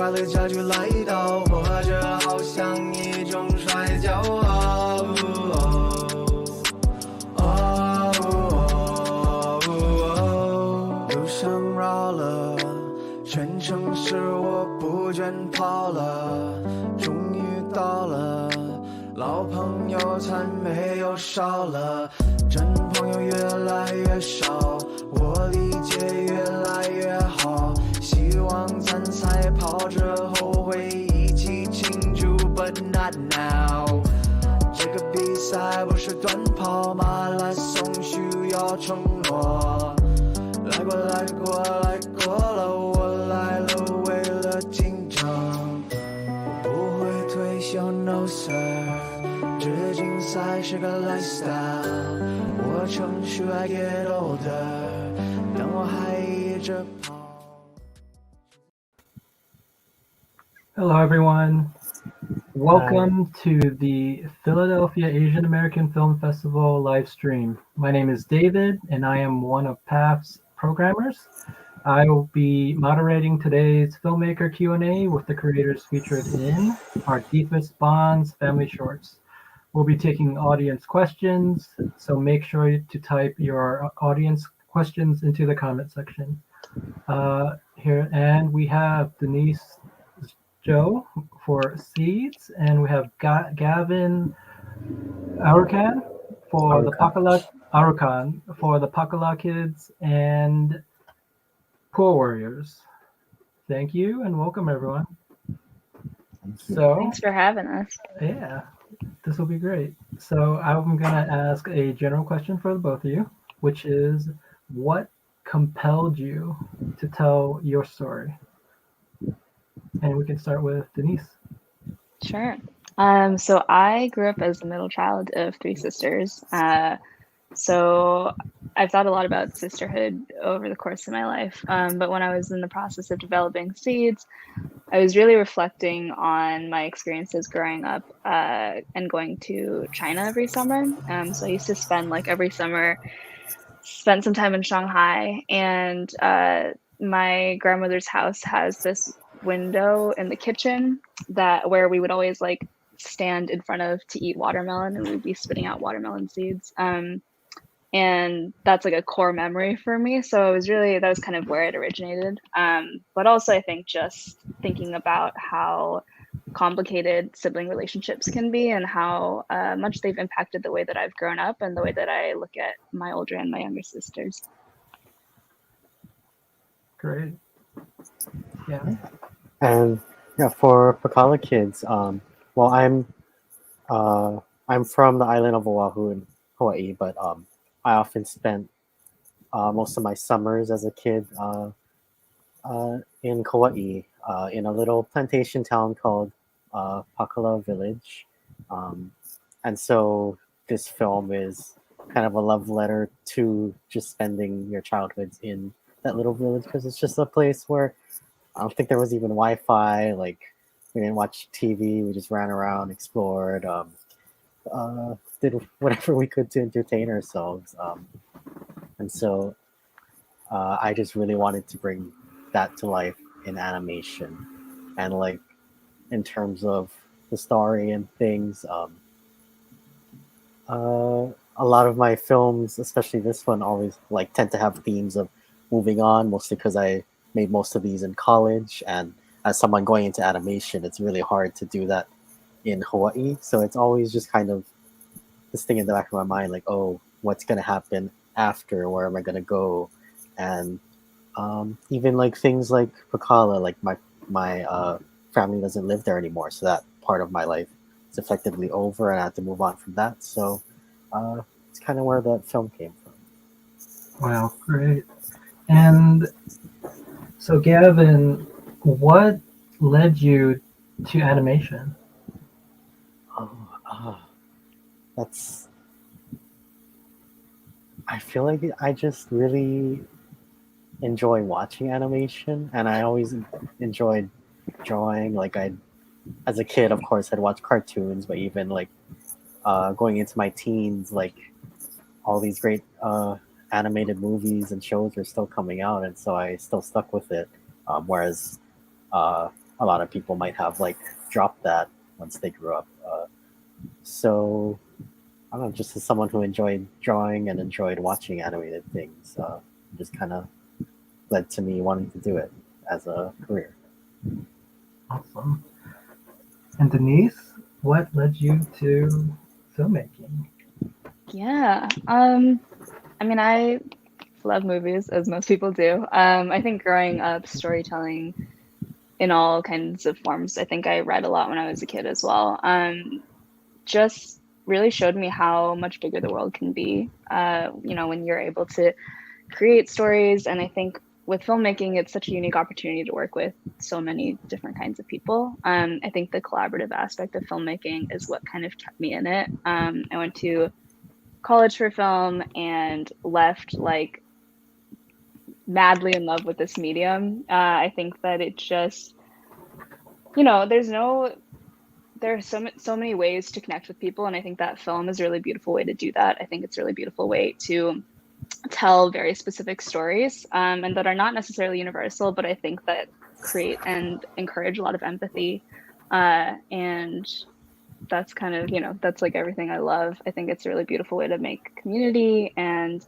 快乐加剧来到，或者好像一种摔跤。路上绕了全城市，我不倦跑了，终于到了，老朋友才没有少了，真朋友越来越少，我理解越来越好，希望咱赛跑之后会一起庆祝 ，But not now。这个比赛不是短跑，马拉松需要承诺。来过来过来过了，我来了，为了竞争，我不会退休 ，No sir。这竞赛是个 lifestyle， 我程序 I get older， 但我还一直跑。Hello, everyone. Welcome to the Philadelphia Asian American Film Festival live stream. My name is David, and I am one of PAF's programmers. I will be moderating today's filmmaker Q&A with the creators featured in our Deepest Bonds family shorts. We'll be taking audience questions, so make sure to type your audience questions into the comment section. Here, and we have Denise Joe for seeds, and we have Gavin Arukan for the Pakala Kids and Poor Warriors. Thank you and welcome, everyone. So thanks for having us. Yeah, this will be great. So I'm gonna ask a general question for the both of you, which is, what compelled you to tell your story? And we can start with Denise. Sure. So I grew up as the middle child of three sisters. So I've thought a lot about sisterhood over the course of my life. But when I was in the process of developing seeds, I was really reflecting on my experiences growing up and going to China every summer. So I used to spend every summer, spent some time in Shanghai, and my grandmother's house has this window in the kitchen where we would always stand in front of to eat watermelon, and we'd be spitting out watermelon seeds. And that's a core memory for me. So that was kind of where it originated. But also I think just thinking about how complicated sibling relationships can be and how much they've impacted the way that I've grown up and the way that I look at my older and my younger sisters. Great. Yeah. And yeah, for Pakala Kids, well, I'm from the island of Oahu in Hawaii, but I often spent most of my summers as a kid in Kauai, in a little plantation town called Pakala Village. And so this film is kind of a love letter to just spending your childhoods in that little village, because it's just a place where I don't think there was even Wi-Fi. We didn't watch TV. We just ran around, explored, did whatever we could to entertain ourselves. And so I just really wanted to bring that to life in animation. And in terms of the story and things, a lot of my films, especially this one, always tend to have themes of moving on, mostly because I made most of these in college, and as someone going into animation, it's really hard to do that in Hawaii. So it's always just kind of this thing in the back of my mind, oh, what's going to happen after? Where am I going to go? And even things like Pakala, my family doesn't live there anymore, so that part of my life is effectively over, and I had to move on from that. So it's kind of where that film came from. Wow, great. And so, Gavin, what led you to animation? I feel like I just really enjoy watching animation, and I always enjoyed drawing. As a kid, of course, I'd watch cartoons, but even going into my teens, all these great animated movies and shows are still coming out, and so I still stuck with it. Whereas a lot of people might have like dropped that once they grew up. So I don't know, just as someone who enjoyed drawing and enjoyed watching animated things, just kind of led to me wanting to do it as a career. Awesome. And Denise, what led you to filmmaking? Yeah. I mean, I love movies, as most people do. I think growing up, storytelling in all kinds of forms. I think I read a lot when I was a kid as well. Just really showed me how much bigger the world can be. When you're able to create stories, and I think with filmmaking, it's such a unique opportunity to work with so many different kinds of people. I think the collaborative aspect of filmmaking is what kind of kept me in it. I went to college for film and left like madly in love with this medium. I think that it just, there are so many ways to connect with people, and I think that film is a really beautiful way to do that. I think it's a really beautiful way to tell very specific stories, and that are not necessarily universal, but I think that create and encourage a lot of empathy. And that's kind of, that's like everything I love. I think it's a really beautiful way to make community. And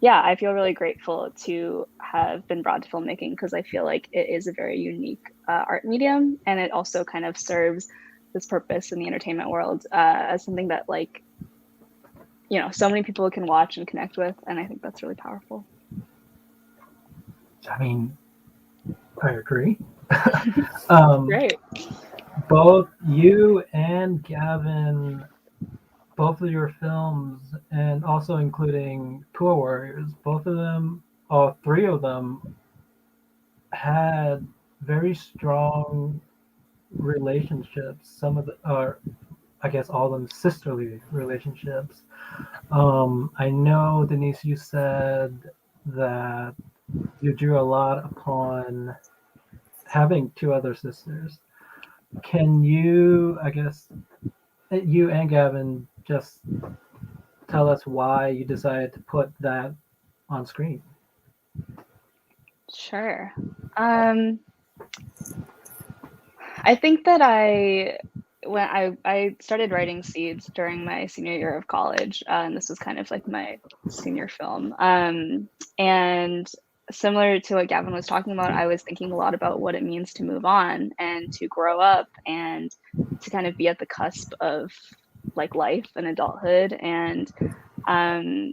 yeah, I feel really grateful to have been brought to filmmaking because I feel like it is a very unique art medium, and it also kind of serves this purpose in the entertainment world as something that, like, so many people can watch and connect with, and I think that's really powerful. I mean, I agree. Great. Both you and Gavin, both of your films, and also including Poor Warriors, both of them, all three of them, had very strong relationships. Some of the, I guess all of them sisterly relationships. I know, Denise, you said that you drew a lot upon having two other sisters. Can you, I guess, you and Gavin, just tell us why you decided to put that on screen? Sure. I think that when I started writing seeds during my senior year of college, and this was kind of like my senior film. And similar to what Gavin was talking about, I was thinking a lot about what it means to move on and to grow up and to kind of be at the cusp of like life and adulthood. And I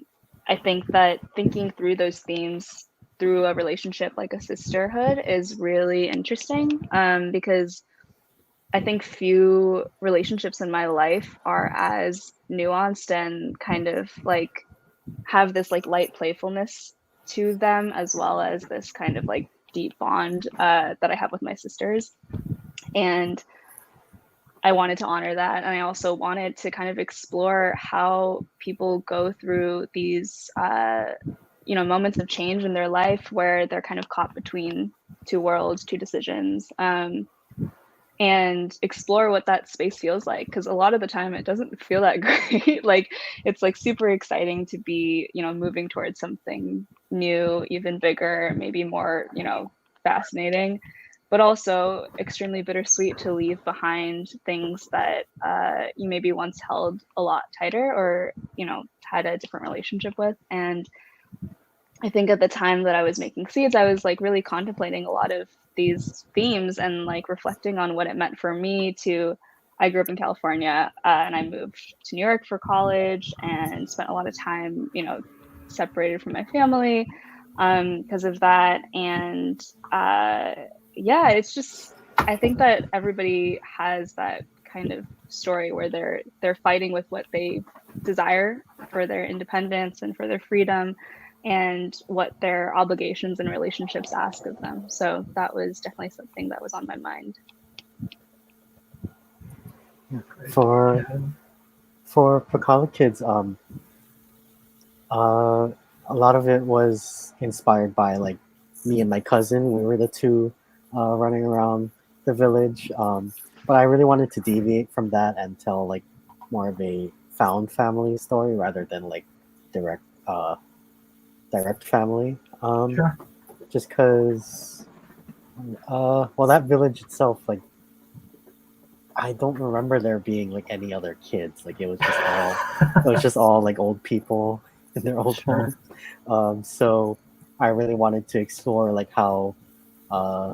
think that thinking through those themes through a relationship like a sisterhood is really interesting, because I think few relationships in my life are as nuanced and kind of like have this like light playfulness to them, as well as this kind of like deep bond that I have with my sisters. And I wanted to honor that. And I also wanted to kind of explore how people go through these, moments of change in their life where they're kind of caught between two worlds, two decisions. And explore what that space feels like, because a lot of the time it doesn't feel that great. Like, it's like super exciting to be moving towards something new, even bigger, maybe more fascinating, but also extremely bittersweet to leave behind things that you maybe once held a lot tighter, or had a different relationship with. And I think at the time that I was making seeds, I was like really contemplating a lot of these themes and like reflecting on what it meant for me I grew up in California, and I moved to New York for college and spent a lot of time, separated from my family because of that. And yeah, it's just, I think that everybody has that kind of story where they're fighting with what they desire for their independence and for their freedom, and what their obligations and relationships ask of them. So that was definitely something that was on my mind. For college kids, a lot of it was inspired by like me and my cousin. We were the two running around the village, but I really wanted to deviate from that and tell like more of a found family story rather than like direct family. Sure. Just because Well, that village itself, like, I don't remember there being like any other kids. Like, it was just all like old people in their old Sure. homes. So I really wanted to explore like how uh,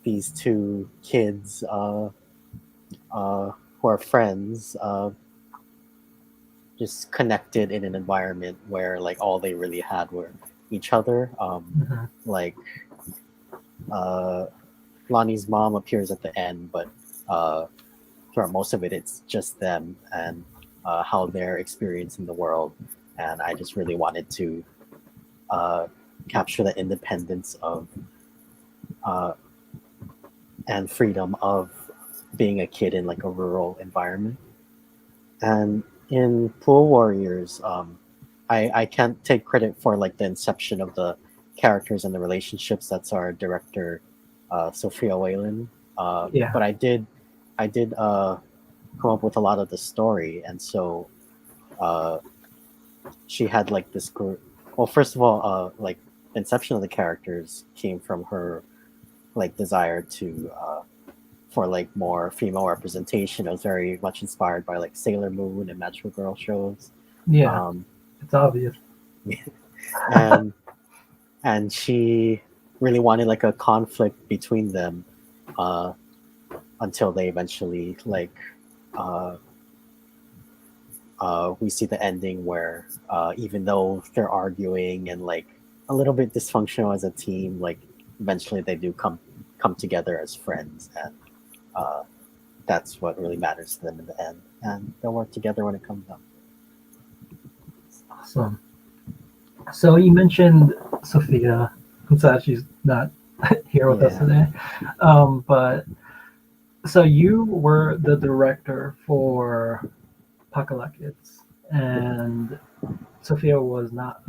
these two kids who are friends just connected in an environment where like all they really had were each other. Mhm. Like uh, Lonnie's mom appears at the end, but uh, throughout most of it, it's just them and how they're experiencing the world. And I just really wanted to uh, capture the independence of uh, and freedom of being a kid in like a rural environment. And in Pool Warriors, I can't take credit for like the inception of the characters and the relationships. That's our director, Sophia Whalen. Yeah. But I did come up with a lot of the story, and so uh, she had like this group. Well, first of all, like the inception of the characters came from her like desire to for like more female representation. It was very much inspired by like Sailor Moon and Magical Girl shows. Yeah. Um, It's obvious. and and she really wanted like a conflict between them uh, until they eventually like uh, we see the ending where even though they're arguing and like a little bit dysfunctional as a team, like eventually they do come together as friends, and uh, that's what really matters to them in the end, and they'll work together when it comes up. Awesome. So you mentioned Sophia. I'm sad she's not here with us Yeah. today. But so you were the director for Pakala Kids, and Sophia was not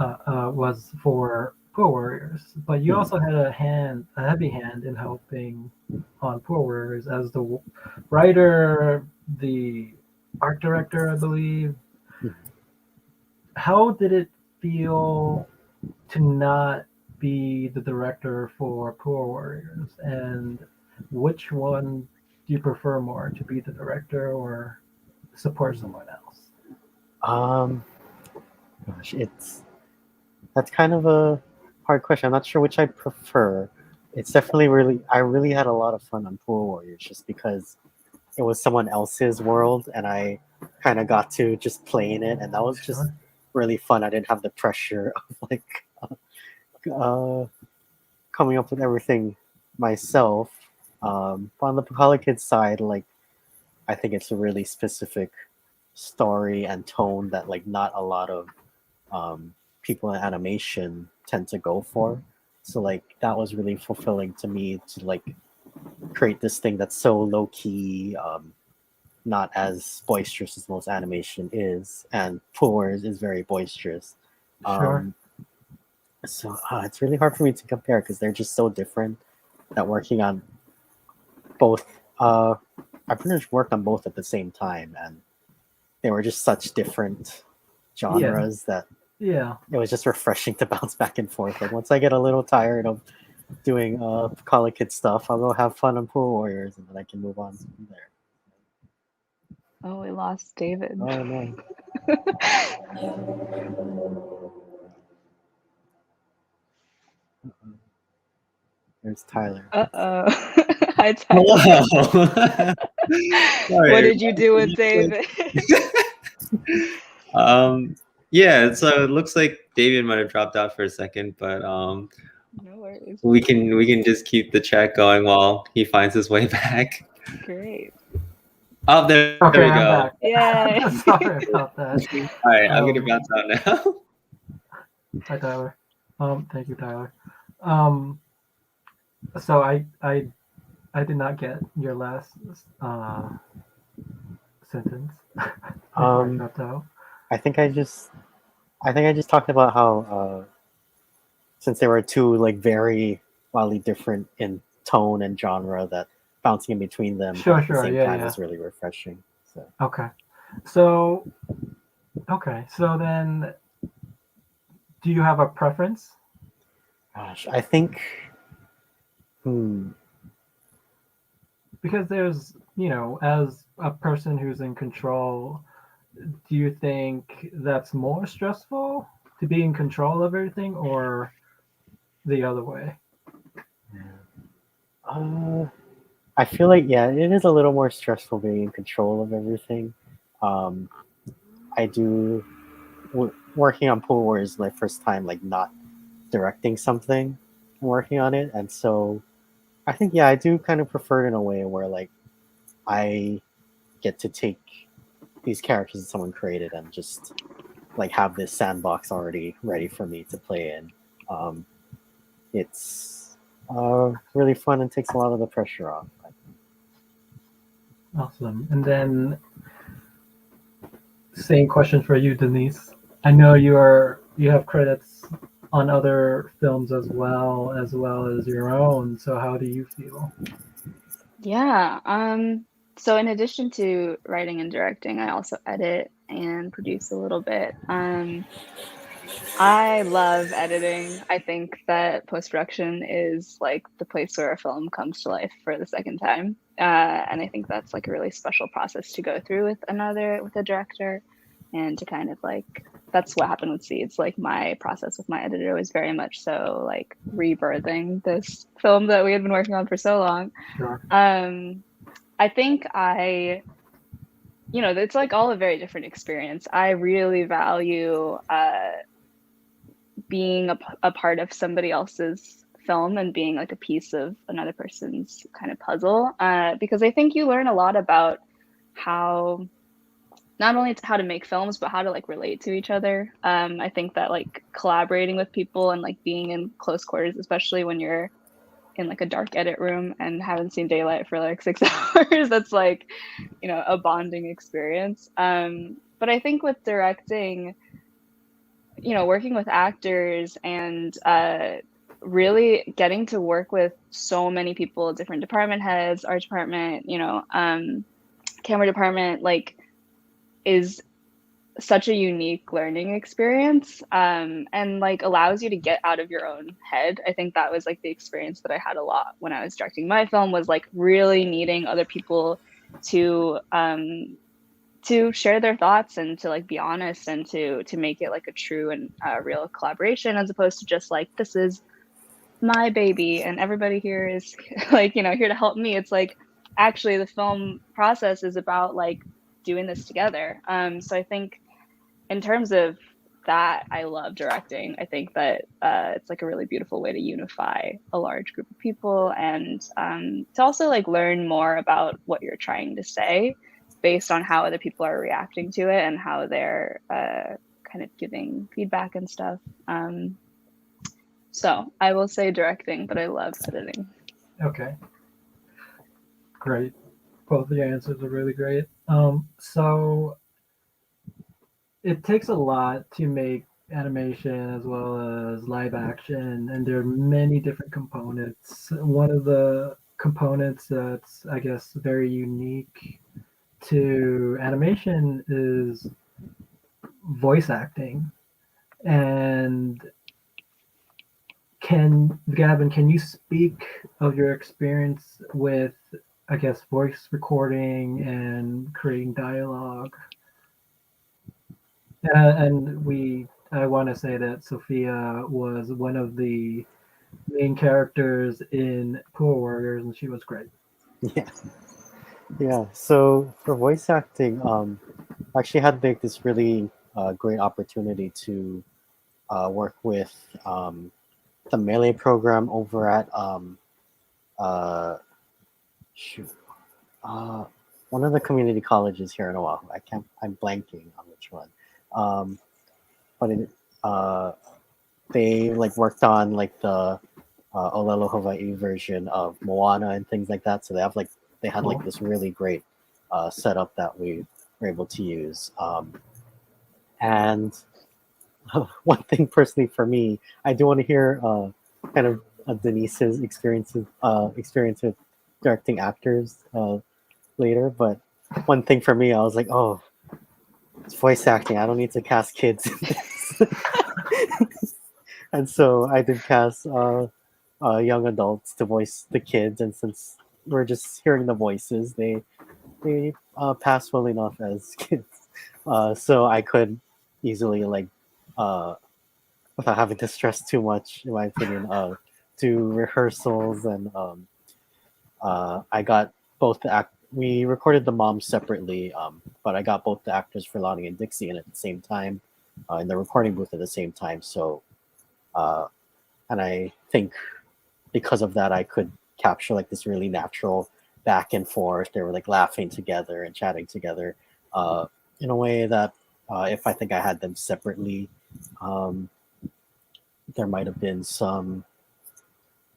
was for Poor Warriors. But you Mhm. also had a heavy hand in helping on Poor Warriors as the writer, the art director, I believe. Mhm. How did it feel to not be the director for Poor Warriors? And which one do you prefer more, to be the director or support someone else? Um, Gosh, it's that's kind of a hard question. I'm not sure which I prefer. It's definitely really I really had a lot of fun on Pool Warriors just because it was someone else's world and I kind of got to just play in it, and that was just Sure. really fun. I didn't have the pressure of like uh, coming up with everything myself. But on the Pacala Kids side, like I think it's a really specific story and tone that like not a lot of um, people in animation tend to go for. So like that was really fulfilling to me to like create this thing that's so low key, not as boisterous as most animation is, and Poors is very boisterous. Sure. Um, so it's really hard for me to compare because they're just so different. That working on both, I pretty much worked on both at the same time, and they were just such different Yeah. genres that Yeah. it was just refreshing to bounce back and forth. Like once I get a little tired of doing Call of Kid stuff, I'll go have fun on Pool Warriors, and then I can move on from there. Oh, we lost David. Oh no! There's Tyler. Uh-oh. Hi, Tyler. Hello. What Sorry. did you do with David? Um, yeah, so it looks like David might have dropped out for a second, but No worries. we can just keep the chat going while he finds his way back. Great. Oh, there Okay, we I'm go. back. Yay. Sorry about that. All right, I'm gonna Um, bounce out now. Hi, Tyler. Thank you, Tyler. Um, so I did not get your last sentence before I Um, dropped out. I think I just talked about how since there were two like very wildly different in tone and genre, that bouncing in between them Sure, at the sure. same Yeah, time yeah. was really refreshing. So Okay. So, okay. So then, do you have a preference? gosh, I think Because there's, as a person who's in control, do you think that's more stressful to be in control of everything, or the other way? I feel like, yeah, it is a little more stressful being in control of everything. I do working on Pool War is my first time like not directing something and working on it, and so I think, yeah, I do kind of prefer it in a way where like I get to take these characters that someone created and just like have this sandbox already ready for me to play in. It's really fun and takes a lot of the pressure off. Awesome. And then same question for you, Denise. I know you have credits on other films as well as your own. So how do you feel? Yeah. So in addition to writing and directing, I also edit and produce a little bit. I love editing. I think that post-production is like the place where a film comes to life for the second time. And I think that's like a really special process to go through with a director, and to kind of like, that's what happened with Seeds. Like my process with my editor was very much so like rebirthing this film that we had been working on for so long. Sure. I think it's like all a very different experience. I really value being a part of somebody else's film and being like a piece of another person's kind of puzzle, because I think you learn a lot about how, not only how to make films, but how to like relate to each other. I think that like collaborating with people and like being in close quarters, especially when you're in like a dark edit room and haven't seen daylight for like 6 hours, that's like, a bonding experience. But I think with directing, working with actors and really getting to work with so many people, different department heads, art department, camera department, like, is such a unique learning experience, and like allows you to get out of your own head. I think that was like the experience that I had a lot when I was directing my film, was like really needing other people to share their thoughts and to like be honest and to make it like a true and real collaboration, as opposed to just like, this is my baby and everybody here is like, here to help me. It's like, actually the film process is about like doing this together. So I think in terms of that, I love directing. I think that it's like a really beautiful way to unify a large group of people, and to also like learn more about what you're trying to say based on how other people are reacting to it and how they're kind of giving feedback and stuff. So I will say directing, but I love editing. Okay. Great. Both of your answers are really great. So it takes a lot to make animation as well as live action, and there are many different components. One of the components that's, I guess, very unique to animation is voice acting. And Gavin, can you speak of your experience with, I guess, voice recording and creating dialogue? And I want to say that Sophia was one of the main characters in Poor Warriors, and she was great. Yeah. So for voice acting, I actually had like this really great opportunity to work with the Melee program over at one of the community colleges here in Oahu. I'm blanking on which one. But they like worked on like the Olelo Hawaii version of Moana and things like that. So they had like this really great setup that we were able to use. And one thing personally for me, I do want to hear kind of Denise's experience with directing actors later. But one thing for me, I was like, oh, it's voice acting. I don't need to cast kids in this. And so I did cast young adults to voice the kids, and since we're just hearing the voices, they pass well enough as kids. So I could easily like without having to stress too much, in my opinion, do rehearsals and I got both the act. We recorded the moms separately, but I got both the actors for Lonnie and Dixie in at the same time, in the recording booth at the same time. So, uh, and I think because of that, I could capture like this really natural back and forth. They were like laughing together and chatting together, in a way that if I think I had them separately, um, there might have been some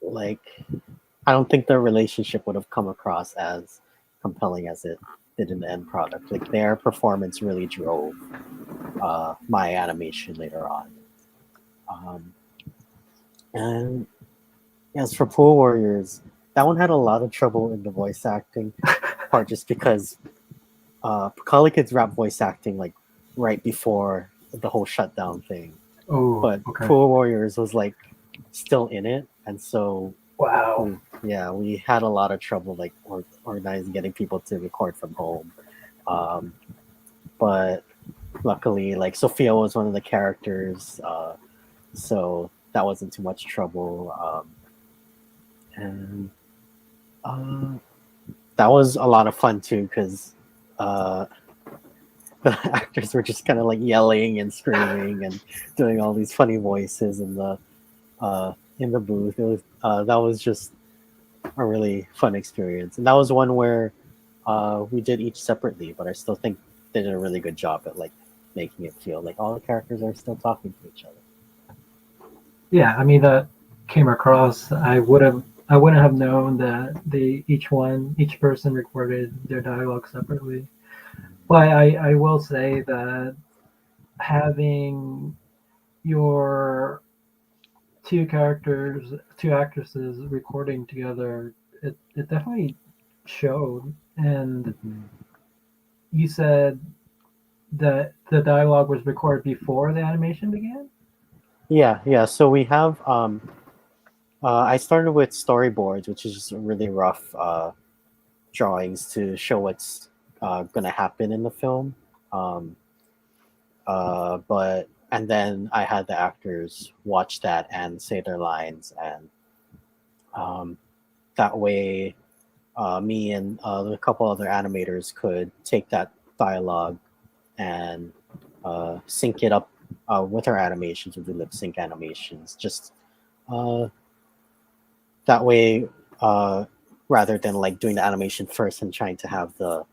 like I don't think their relationship would have come across as compelling as it did in the end product. Like their performance really drove my animation later on. Um, and as for Pool Warriors, that one had a lot of trouble in the voice acting part, just because Macaulay Kids wrapped voice acting like right before the whole shutdown thing, Oh, but okay. Pool Warriors was like still in it, and so Wow. we had a lot of trouble like organizing getting people to record from home. Um, but luckily, like Sophia was one of the characters, so that wasn't too much trouble. And that was a lot of fun too, because uh, the actors were just kind of like yelling and screaming and doing all these funny voices in the booth. It was that was just a really fun experience, and that was one where we did each separately, but I still think they did a really good job at like making it feel like all the characters are still talking to each other. Yeah, I mean that came across. I wouldn't have known that each person recorded their dialogue separately. But I will say that having your two actresses recording together, it definitely showed. And Mm-hmm. you said that the dialogue was recorded before the animation began? Yeah. So we have. I started with storyboards, which is just really rough drawings to show what's going to happen in the film. Um, but and then I had the actors watch that and say their lines, and um, that way, me and a couple other animators could take that dialogue and sync it up with our animations, with the lip sync animations. Just uh, that way, rather than like doing the animation first and trying to have the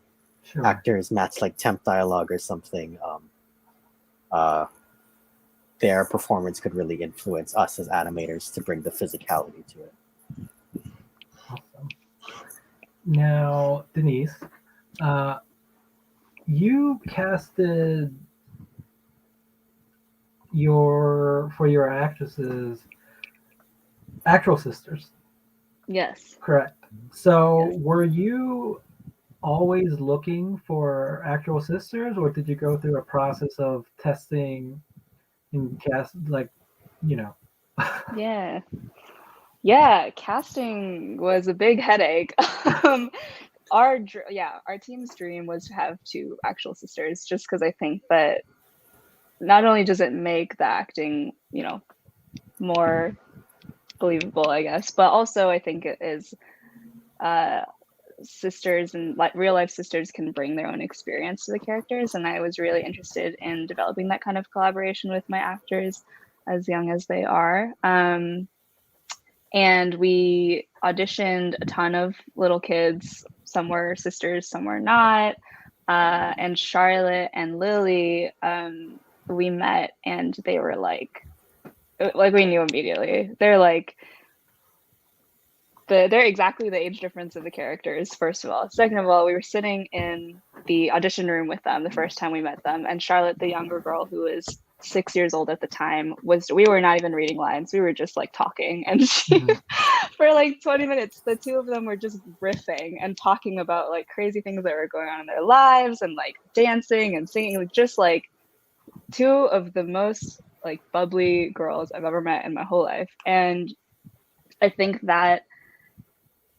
Sure. actors match like temp dialogue or something. Uh, their performance could really influence us as animators to bring the physicality to it. Awesome. Now, Denise, you casted for your actresses actual sisters, Yes. correct? So, Yes. were you always looking for actual sisters, or did you go through a process of testing and cast, like, you know? Yeah. Yeah, casting was a big headache. um, our team's dream was to have two actual sisters, just because I think that not only does it make the acting, more believable, I guess, but also I think it is uh, sisters and like real life sisters can bring their own experience to the characters, and I was really interested in developing that kind of collaboration with my actors, as young as they are. And we auditioned a ton of little kids. Some were sisters, some were not. And Charlotte and Lily, we met, and they were like we knew immediately. They're exactly the age difference of the characters, first of all. Second of all, we were sitting in the audition room with them the first time we met them, and Charlotte, the younger girl who was 6 years old at the time, we were not even reading lines. We were just like talking, and for like 20 minutes, the two of them were just riffing and talking about like crazy things that were going on in their lives, and like dancing and singing, just like two of the most like bubbly girls I've ever met in my whole life. And I think that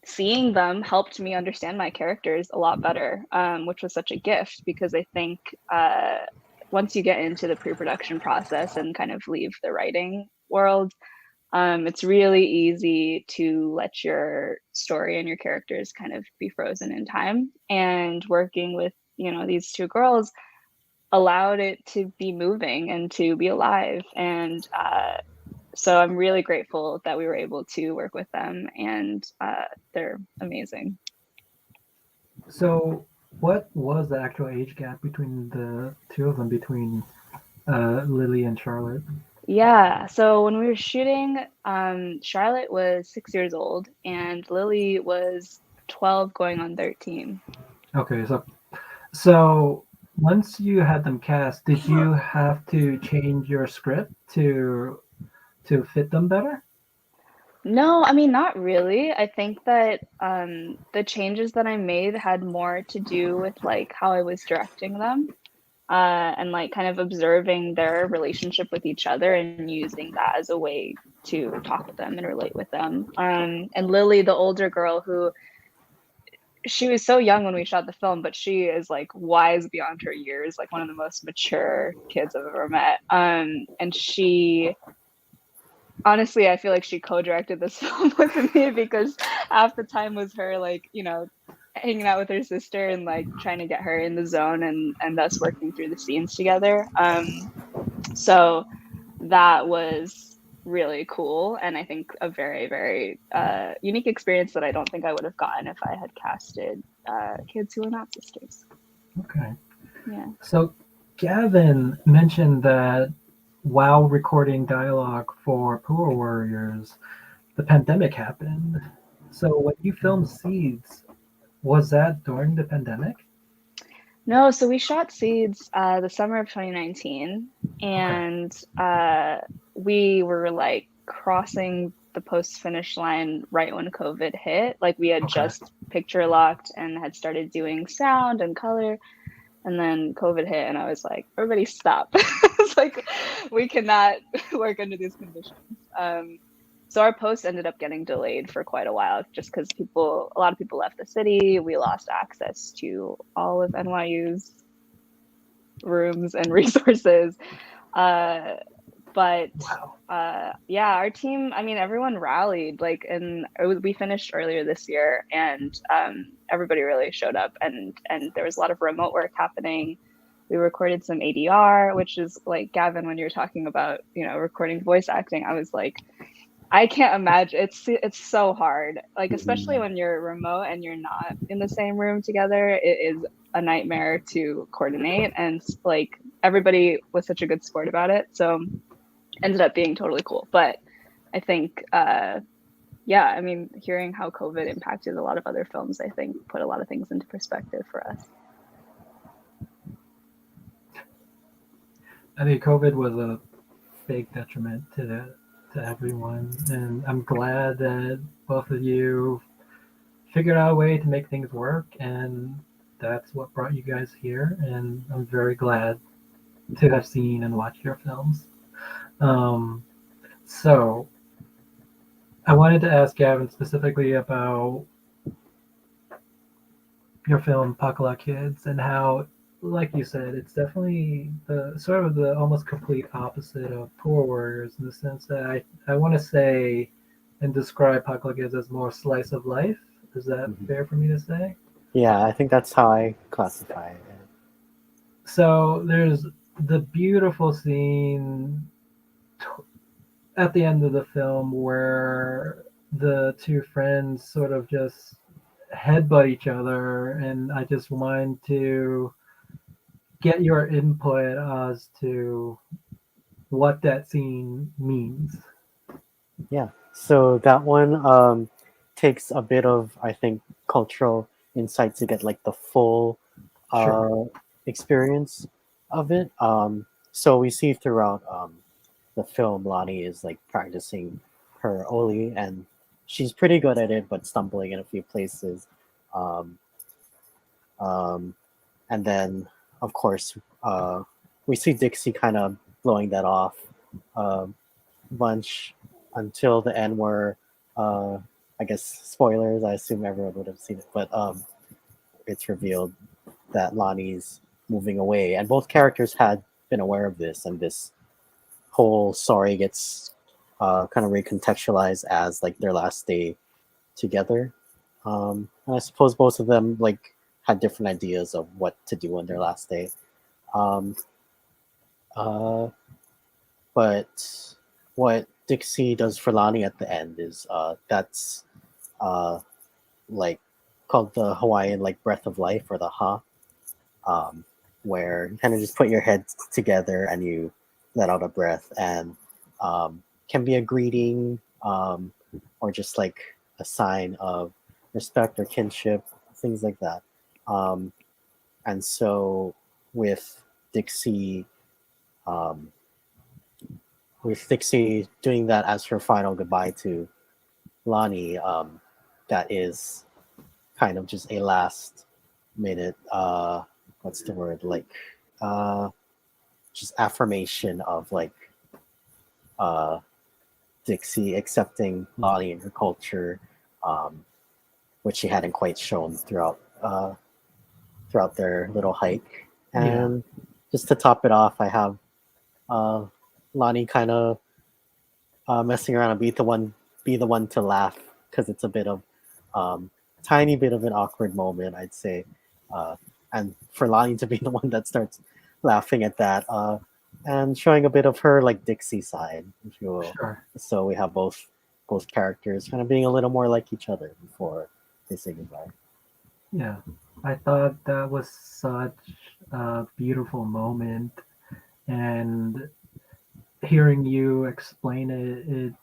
seeing them helped me understand my characters a lot better, which was such a gift because I think once you get into the pre-production process and kind of leave the writing world, it's really easy to let your story and your characters kind of be frozen in time. And working with, these two girls allowed it to be moving and to be alive. And so I'm really grateful that we were able to work with them, and they're amazing. So, what was the actual age gap between the two of them, between Lily and Charlotte? Yeah, so when we were shooting, Charlotte was 6 years old, and Lily was 12 going on 13. Okay, so once you had them cast, did you have to change your script to fit them better? No, I mean, not really. I think that the changes that I made had more to do with like how I was directing them, and like kind of observing their relationship with each other and using that as a way to talk with them and relate with them. And Lily, the older girl, who she was so young when we shot the film, but she is like wise beyond her years, like one of the most mature kids I've ever met. And she honestly, I feel like she co-directed this film with me because half the time was her like, hanging out with her sister and like trying to get her in the zone and us working through the scenes together. So that was really cool, and I think a very, very unique experience that I don't think I would have gotten if I had casted kids who were not sisters. Okay. Yeah. So Gavin mentioned that while recording dialogue for Poor Warriors, the pandemic happened. So when you filmed Seeds, was that during the pandemic? No, so we shot Seeds the summer of 2019, and we were like crossing the post finish line right when COVID hit. Like we had just picture locked and had started doing sound and color, and then COVID hit, and I was like, everybody stop. It's like we cannot work under these conditions. So our post ended up getting delayed for quite a while just because a lot of people left the city. We lost access to all of NYU's rooms and resources. But yeah, our team, I mean, everyone rallied, like, and we finished earlier this year, and everybody really showed up, and there was a lot of remote work happening. We recorded some ADR, which is like, Gavin, when you're talking about, recording voice acting, I was like, I can't imagine. It's so hard, like especially when you're remote and you're not in the same room together. It is a nightmare to coordinate, and like everybody was such a good sport about it, so ended up being totally cool. But I think, yeah, I mean, hearing how COVID impacted a lot of other films, I think put a lot of things into perspective for us. I think COVID was a big detriment to everyone, and I'm glad that both of you figured out a way to make things work, and that's what brought you guys here. And I'm very glad to have seen and watched your films. So I wanted to ask Gavin specifically about your film Pakala Kids and how, like you said, it's definitely the almost complete opposite of Poor Warriors, in the sense that I want to say and describe Pakala Kids as more slice of life. Is that fair for me to say? Yeah, I think that's how I classify it. So there's the beautiful scene at the end of the film where the two friends sort of just headbutt each other, and I just wanted to get your input as to what that scene means. Yeah, so that one takes a bit of, I think, cultural insight to get like the full experience of it. So we see throughout the film, Lonnie is like practicing her Oli, and she's pretty good at it, but stumbling in a few places. Um, and then, of course, we see Dixie kind of blowing that off a bunch until the end where I guess spoilers. I assume everyone would have seen it, but it's revealed that Lonnie's moving away, and both characters had been aware of this, and this whole story gets kind of recontextualized as like their last day together. And I suppose both of them like had different ideas of what to do on their last day. Um, uh, but what Dixie does for Lonnie at the end is that's uh, like called the Hawaiian like breath of life or the ha, where you kind of just put your heads together and you let out a breath, and can be a greeting, or just like a sign of respect or kinship, things like that. Um, and so with Dixie, um, doing that as her final goodbye to Lonnie, that is kind of just a last minute, what's the word, like uh, just affirmation of like uh, Dixie accepting Lonnie and her culture, um, which she hadn't quite shown throughout their little hike. Yeah. And just to top it off, I have uh, Lonnie kind of messing around and be the one to laugh, because it's a bit of tiny bit of an awkward moment, I'd say, and for Lonnie to be the one that starts laughing at that, and showing a bit of her like Dixie side, if you will. Sure. So we have both characters kind of being a little more like each other before they say goodbye. Yeah. I thought that was such a beautiful moment, and hearing you explain it, it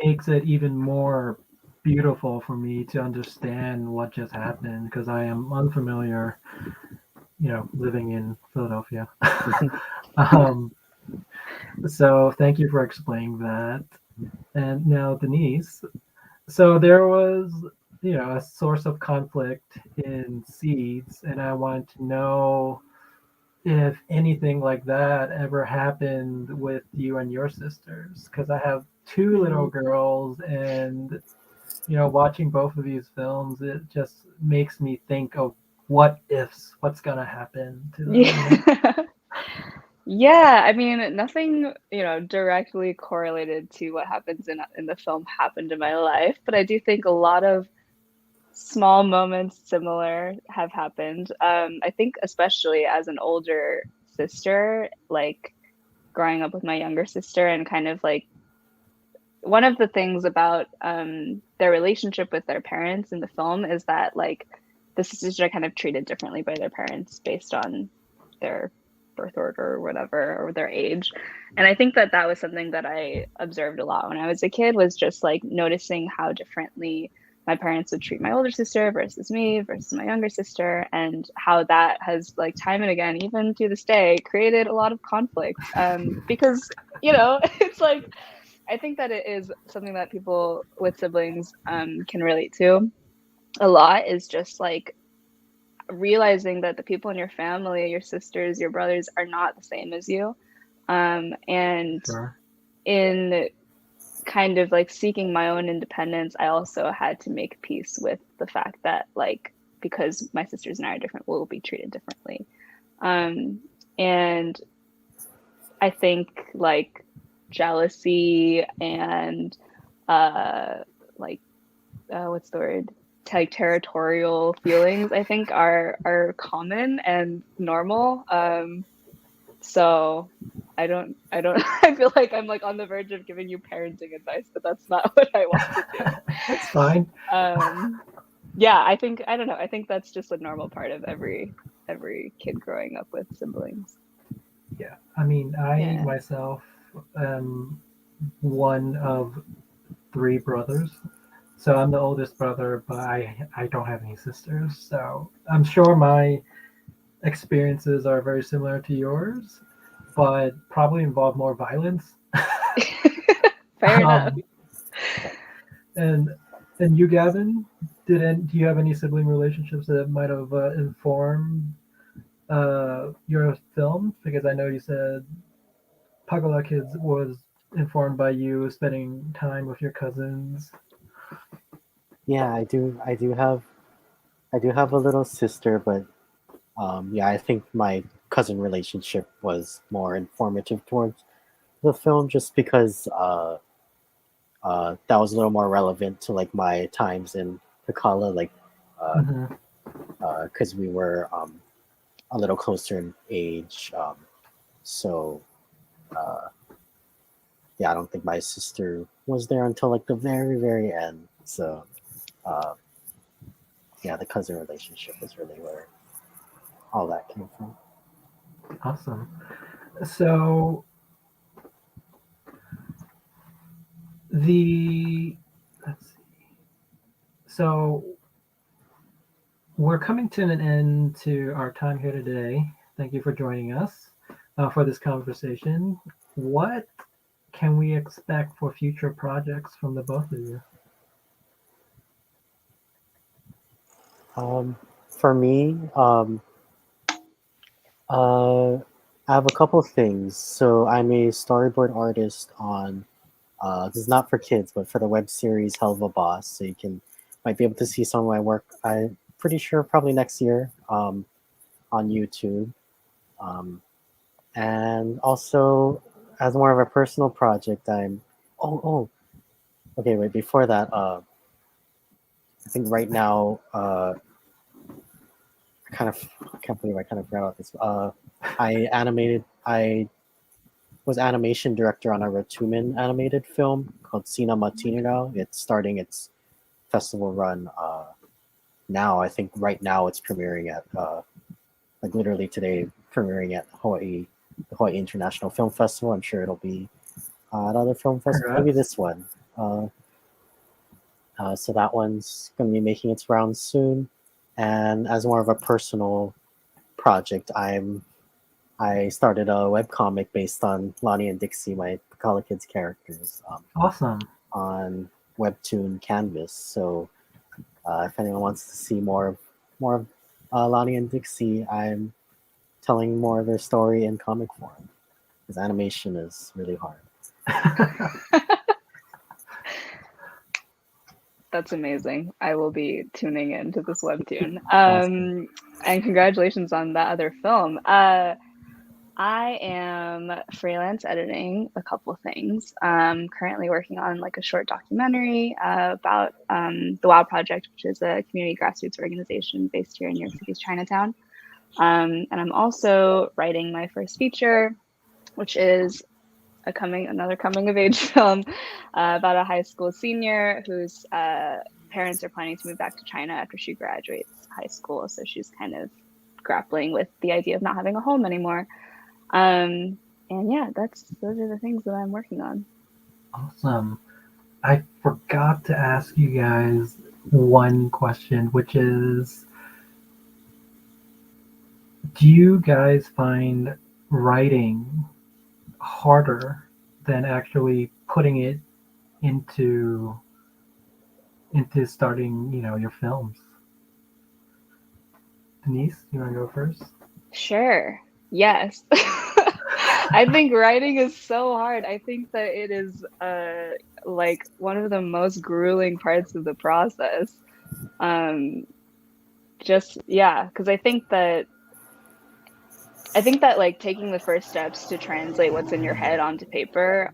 makes it even more beautiful for me to understand what just happened, because I am unfamiliar, living in Philadelphia. um, so thank you for explaining that. And now, Denise, so there was, a source of conflict in Seeds, and I want to know if anything like that ever happened with you and your sisters, because I have two little girls, and watching both of these films, it just makes me think of what ifs, what's gonna happen to them. Yeah. Yeah, I mean, nothing, directly correlated to what happens in the film happened in my life, but I do think a lot of small moments similar have happened. I think especially as an older sister, like growing up with my younger sister, and kind of like one of the things about their relationship with their parents in the film is that like the sisters are kind of treated differently by their parents based on their birth order or whatever, or their age. And I think that that was something that I observed a lot when I was a kid, was just like noticing how differently my parents would treat my older sister versus me versus my younger sister, and how that has like time and again, even to this day, created a lot of conflict, because it's like I think that it is something that people with siblings can relate to a lot, is just like realizing that the people in your family, your sisters, your brothers, are not the same as you. And Sure. in kind of like seeking my own independence, I also had to make peace with the fact that like because my sisters and I are different, we'll be treated differently. And I think like jealousy and like what's the word? Like territorial feelings, I think are common and normal. So I feel like I'm like on the verge of giving you parenting advice, but that's not what I want to do. That's fine. Yeah, I don't know. I think that's just a normal part of every kid growing up with siblings. Yeah. I mean, I Yeah. myself am one of three brothers. So I'm the oldest brother, but I don't have any sisters. So I'm sure my experiences are very similar to yours, but probably involve more violence. Fair enough. Um, and you, Gavin, do you have any sibling relationships that might have informed your film? Because I know you said Pagala Kids was informed by you spending time with your cousins. Yeah, I do have a little sister, but yeah, I think my cousin relationship was more informative towards the film, just because that was a little more relevant to like my times in Picala, like Hmm. because we were a little closer in age. So uh, yeah, I don't think my sister was there until like the very, very end. So uh, yeah, the cousin relationship is really where all that came from. Awesome. So the let's see. So we're coming to an end to our time here today. Thank you for joining us for this conversation. What can we expect for future projects from the both of you? For me, I have a couple of things. So I'm a storyboard artist on this is not for kids, but for the web series Hell of a Boss. So you can might be able to see some of my work. I'm pretty sure probably next year on YouTube. Um, and also as more of a personal project, I'm okay. Wait, before that, I think right now, I can't believe I kind of forgot about this. I was animation director on a Ratuman animated film called Sina Matinirao. It's starting its festival run now. I think right now it's premiering at like literally today, premiering at the Hawaii International Film Festival. I'm sure it'll be at other film festivals, maybe Congrats. this one. So that one's going to be making its rounds soon. And as more of a personal project, I started a webcomic based on Lonnie and Dixie, my Picala Kids characters, Awesome. on Webtoon Canvas. So if anyone wants to see more of Lonnie and Dixie, I'm telling more of their story in comic form because animation is really hard. That's amazing. I will be tuning into this webtoon. Awesome. And congratulations on that other film. I am freelance editing a couple things. Currently working on like a short documentary about the WOW Project, which is a community grassroots organization based here in New York City's Chinatown. And I'm also writing my first feature, which is another coming of age film about a high school senior whose parents are planning to move back to China after she graduates high school. So she's kind of grappling with the idea of not having a home anymore. And yeah, those are the things that I'm working on. Awesome. I forgot to ask you guys one question, which is, do you guys find writing harder than actually putting it into starting, your films? Denise, you want to go first? Sure. Yes. I think writing is so hard. I think that it is like one of the most grueling parts of the process. Just yeah, because I think that like taking the first steps to translate what's in your head onto paper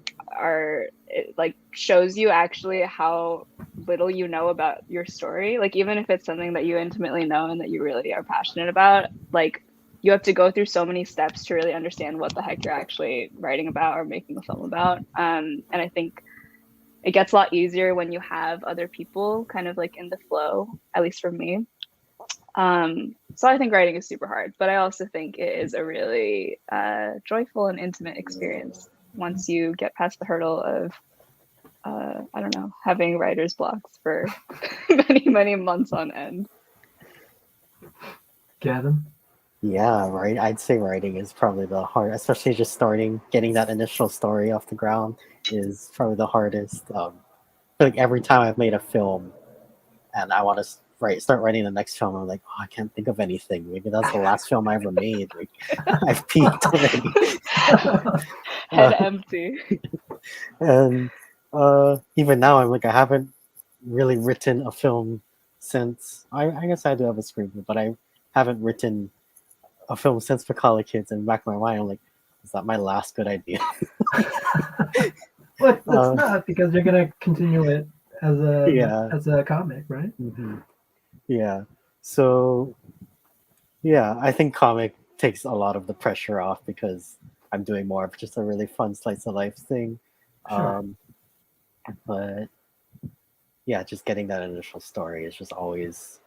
it, like shows you actually how little you know about your story. Like even if it's something that you intimately know and that you really are passionate about, like you have to go through so many steps to really understand what the heck you're actually writing about or making a film about. And I think it gets a lot easier when you have other people kind of like in the flow, at least for me. So I think writing is super hard, but I also think it is a really joyful and intimate experience once you get past the hurdle of, I don't know, having writer's blocks for many, many months on end. Gavin? Yeah, right. I'd say writing is probably the hard, especially just starting, getting that initial story off the ground is probably the hardest. I feel like every time I've made a film and I want to start writing the next film, I'm like, oh, I can't think of anything. Maybe that's the last film I ever made. Like, I've peaked already. Head empty. And even now, I'm like, I haven't really written a film since I guess I do have a screenplay, but I haven't written a film since Macaulay Kids. And back in my mind, I'm like, is that my last good idea? Well, it's not, because you're gonna continue it as Yeah. a comic, right? Yeah. So yeah, I think comic takes a lot of the pressure off because I'm doing more of just a really fun slice of life thing. Sure. But yeah, just getting that initial story is just always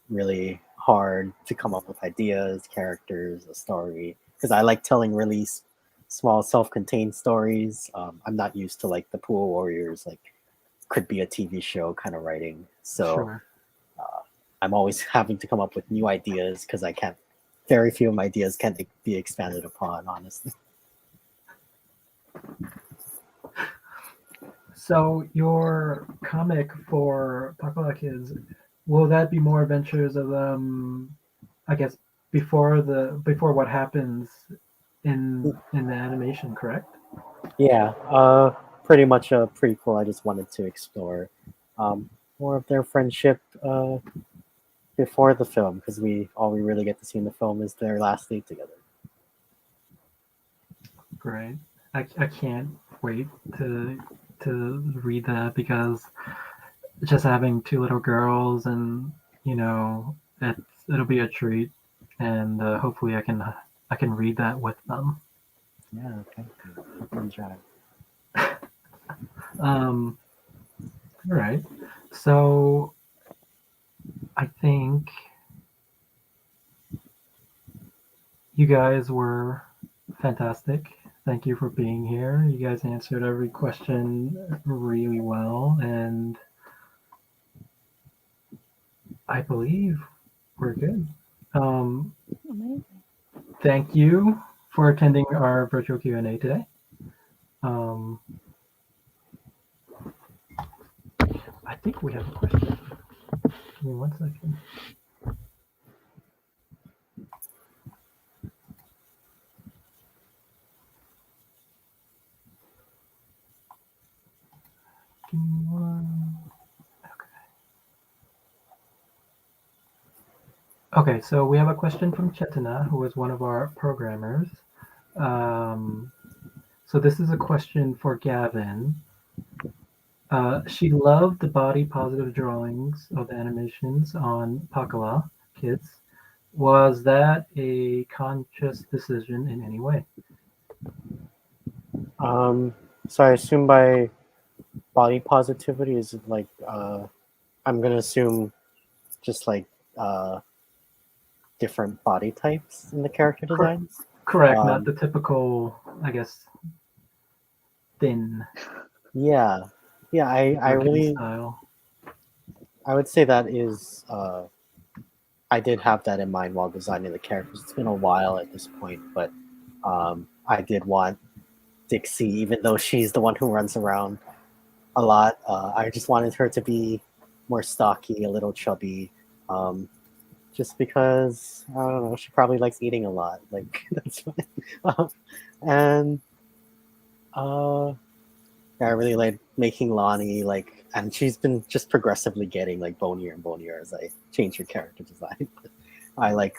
really hard to come up with ideas, characters, a story. Because I like telling really small, self-contained stories. I'm not used to like the Pool Warriors, like could be a TV show kind of writing. So Sure. I'm always having to come up with new ideas because I can't. Very few of my ideas can be expanded upon, honestly. So your comic for Pakala Kids, will that be more adventures of I guess before what happens in the animation, correct? Yeah, pretty much a prequel. I just wanted to explore more of their friendship before the film, because all we really get to see in the film is their last date together. Great. I can't wait to read that, because just having two little girls, and it'll be a treat, and hopefully I can read that with them. Yeah, thank you. Hope you enjoy. All right. So I think you guys were fantastic. Thank you for being here. You guys answered every question really well, and I believe we're good. Amazing. Thank you for attending our virtual Q&A today. I think we have a question. Give me 1 second. Give me one. Okay, so we have a question from Chetina, who is one of our programmers. So this is a question for Gavin. She loved the body positive drawings of the animations on Pakala Kids. Was that a conscious decision in any way? So I assume by body positivity is it like I'm gonna assume just like different body types in the character designs. Correct, not the typical, I guess, thin. Yeah, I really style. I would say that is I did have that in mind while designing the characters. It's been a while at this point, but I did want Dixie, even though she's the one who runs around a lot. I just wanted her to be more stocky, a little chubby, just because I don't know. She probably likes eating a lot. Like that's fine. And I really like making Lonnie like, and she's been just progressively getting like bonier and bonier as I change her character design. I like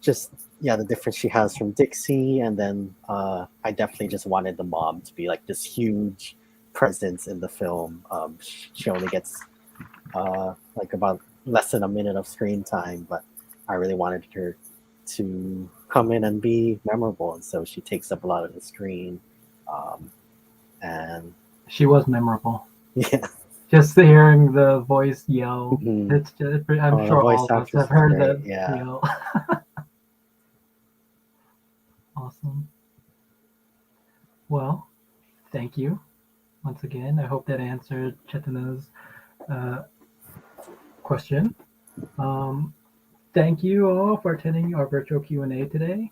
just the difference she has from Dixie, and then I definitely just wanted the mom to be like this huge presence in the film. She only gets like about less than a minute of screen time, but I really wanted her to come in and be memorable, and so she takes up a lot of the screen. And she was memorable. Yeah. Just hearing the voice yell, it's just, I'm sure voice all of us actress have heard is that great, yeah. yell. Awesome. Well, thank you once again. I hope that answered Chetina's question. Thank you all for attending our virtual Q&A today.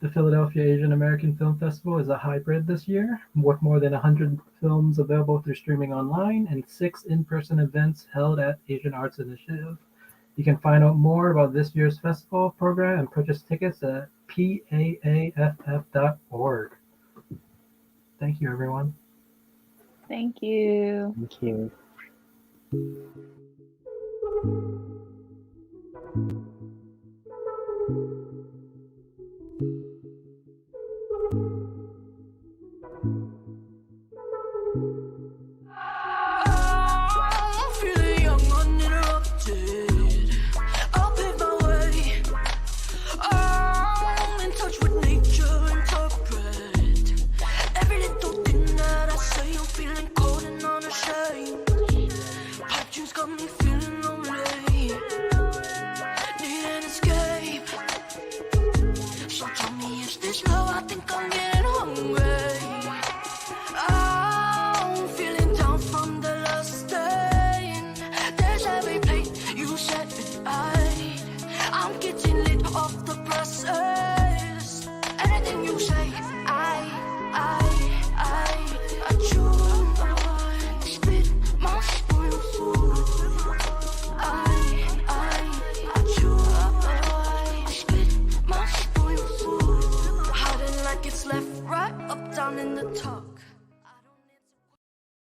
The Philadelphia Asian American Film Festival is a hybrid this year, with more than 100 films available through streaming online and 6 in-person events held at Asian Arts Initiative. You can find out more about this year's festival program and purchase tickets at paaff.org. Thank you, everyone. Thank you. Thank you. I'm feeling young, uninterrupted. I'll pave my way. I'm in touch with nature, interpret every little thing that I say. I'm feeling cold and unashamed. Pipe dreams got me feeling lonely. Need an escape. So tell me, is this love? I think I'm getting hungry. I'm feeling down from the last day. There's every plate you set it right. I'm getting lit off the process. Anything you say, I chew. Spit my spoiled food. I chew. Spit my spoiled food. Hiding like it's left, right, up, down in the talk.